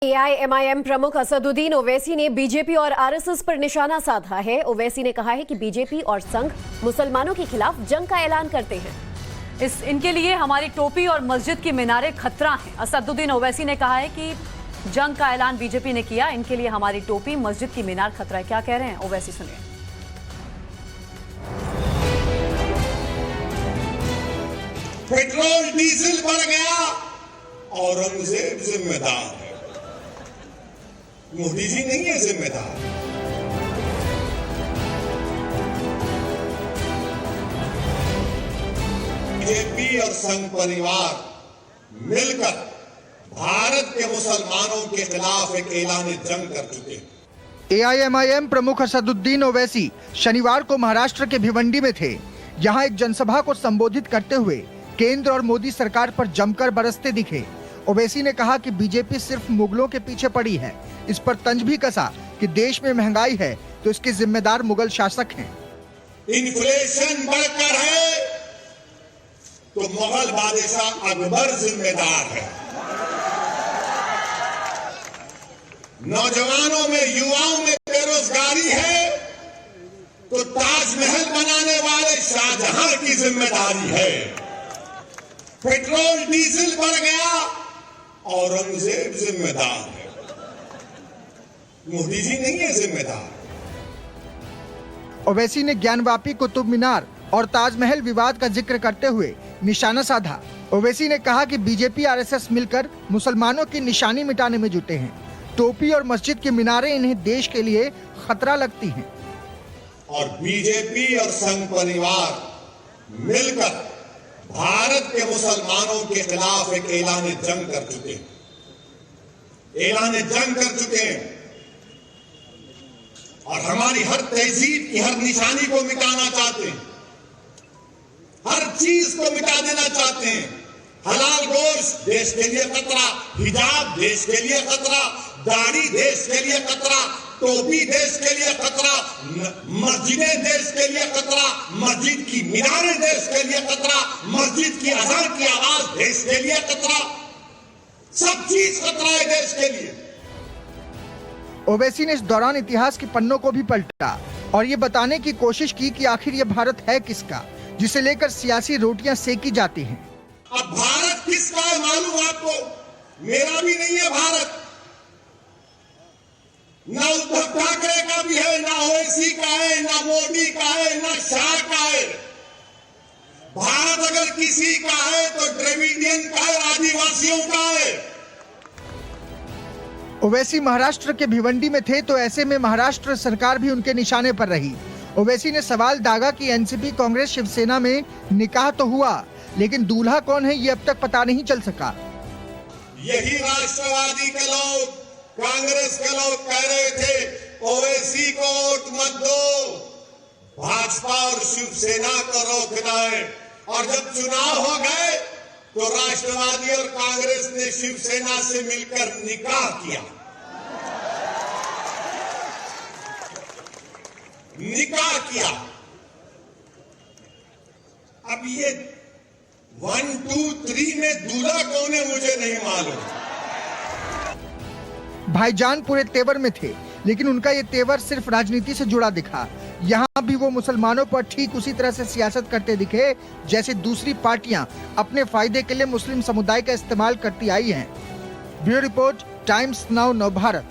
AIMIM प्रमुख असदुद्दीन ओवैसी ने BJP और आरएसएस पर निशाना साधा है। ओवैसी ने कहा है कि बीजेपी और संघ मुसलमानों के खिलाफ जंग का ऐलान करते हैं। इनके लिए हमारी टोपी और मस्जिद की मीनारें खतरा हैं। असदुद्दीन ओवैसी ने कहा है कि जंग का ऐलान बीजेपी ने किया, इनके लिए हमारी टोपी मस्जिद की मीनार खतरा है। क्या कह रहे हैं ओवैसी, सुनिए। पेट्रोल डीजल बढ़ गया, औरंगजेब जिम्मेदार है, मोदी जी नहीं है जिम्मेदार। बीजेपी और संघ परिवार मिलकर भारत के मुसलमानों के खिलाफ एक ऐलान जंग कर चुके हैं। एआईएमआईएम प्रमुख असदुद्दीन ओवैसी शनिवार को महाराष्ट्र के भिवंडी में थे। यहां एक जनसभा को संबोधित करते हुए केंद्र और मोदी सरकार पर जमकर बरसते दिखे। ओवैसी ने कहा कि बीजेपी सिर्फ मुगलों के पीछे पड़ी है। इस पर तंज भी कसा कि देश में महंगाई है तो इसके जिम्मेदार मुगल शासक हैं। इन्फ्लेशन बढ़कर है तो मुगल बादशाह अकबर जिम्मेदार है। नौजवानों में, युवाओं में बेरोजगारी है तो ताजमहल बनाने वाले शाहजहां की जिम्मेदारी है। पेट्रोल डीजल बढ़ गया, औरंगजेब जिम्मेदार है, मोदी जी नहीं है जिम्मेदार। ओवैसी ने ज्ञानवापी कुतुब मीनार और ताजमहल विवाद का जिक्र करते हुए निशाना साधा। ओवैसी ने कहा कि बीजेपी आरएसएस मिलकर मुसलमानों की निशानी मिटाने में जुटे हैं। टोपी और मस्जिद की मीनारें इन्हें देश के लिए खतरा लगती हैं। और बीजेपी और संघ परिवार मिलकर भारत के मुसलमानों के खिलाफ एक ऐलान जंग कर चुके हैं, ऐलान जंग कर चुके हैं और हमारी हर तहजीब की हर निशानी को मिटाना चाहते हैं, हर चीज को मिटा देना चाहते हैं। हलाल गोश्त देश के लिए खतरा, हिजाब देश के लिए खतरा, दाढ़ी देश के लिए खतरा, टोपी देश के लिए खतरा, मस्जिदें देश के लिए खतरा, मस्जिद की मीनारें देश के लिए खतरा, मस्जिद की अज़ान की आवाज देश के लिए खतरा, सब चीज खतरा है देश के लिए। ओवैसी ने इस दौरान इतिहास के पन्नों को भी पलटा और ये बताने की कोशिश की कि आखिर ये भारत है किसका, जिसे लेकर सियासी रोटियां सेकी जाती हैं। अब भारत किसका है मालूम आपको? मेरा भी नहीं है भारत, ना उद्धव ठाकरे का भी है, ना ओवैसी का है, ना मोदी का है, ना शाह का है। भारत अगर किसी का है तो द्रविडियन का है, आदिवासियों का है। ओवैसी महाराष्ट्र के भिवंडी में थे तो ऐसे में महाराष्ट्र सरकार भी उनके निशाने पर रही। ओवैसी ने सवाल दागा कि एनसीपी कांग्रेस शिवसेना में निकाह तो हुआ, लेकिन दूल्हा कौन है ये अब तक पता नहीं चल सका। यही राष्ट्रवादी के लोग, कांग्रेस के लोग कह रहे थे ओवैसी को वोट मत दो, भाजपा और शिवसेना को रोकना है। और जब चुनाव हो गए तो राष्ट्रवादी और कांग्रेस ने शिवसेना से मिलकर निकाह किया, निकाह किया। अब ये 1, 2, 3 में दूल्हा कौन है मुझे नहीं मालूम। भाईजान पूरे तेवर में थे, लेकिन उनका ये तेवर सिर्फ राजनीति से जुड़ा दिखा। यहाँ भी वो मुसलमानों पर ठीक उसी तरह से सियासत करते दिखे जैसे दूसरी पार्टियां अपने फायदे के लिए मुस्लिम समुदाय का इस्तेमाल करती आई हैं। ब्यूरो रिपोर्ट, टाइम्स नाउ, नव भारत।